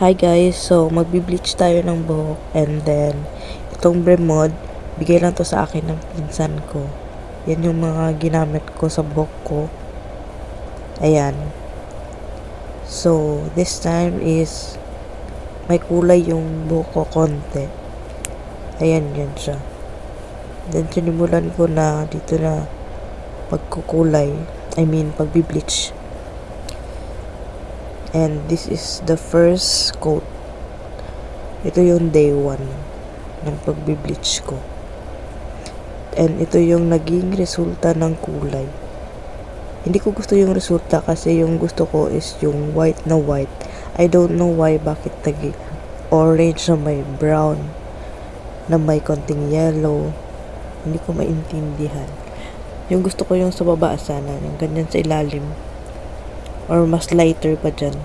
Hi guys, so magbi-bleach tayo ng buhok and then itong Bremod, bigay lang to sa akin ng pinsan ko. Yan yung mga ginamit ko sa buhok ko. Ayan. So, this time is may kulay yung buhok ko konti. Ayan, yan siya. Then, sinimulan ko na dito na pagkukulay. Pagbi-bleach. And this is the first coat. Ito yung day 1 ng pagbi-bleach ko. And ito yung naging resulta ng kulay. Hindi ko gusto yung resulta kasi yung gusto ko is yung white na white. I don't know why bakit naging orange na may brown na may konting yellow. Hindi ko maintindihan. Yung gusto ko yung sa baba sana, yung ganyan sa ilalim. Or mas lighter pa dyan.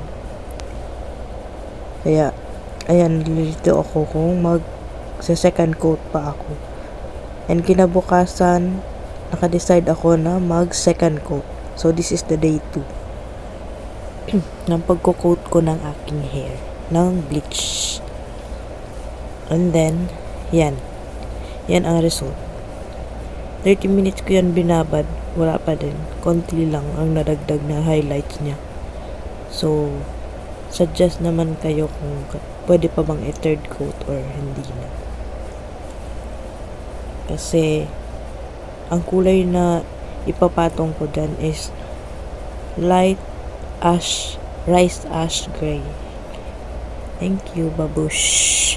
Kaya, ayan, nalilito ako kung second coat pa ako. And kinabukasan, naka-decide ako na second coat. So, this is the day 2 ng pagko-coat ko ng aking hair ng bleach. And then, yan. Yan ang result. 30 minutes ko yan binabad. Wala pa din. Konti lang ang nadagdag na highlights niya. So, suggest naman kayo kung pwede pa bang i-third coat or hindi na. Kasi, ang kulay na ipapatong ko dyan is light ash, rice ash gray. Thank you, babush.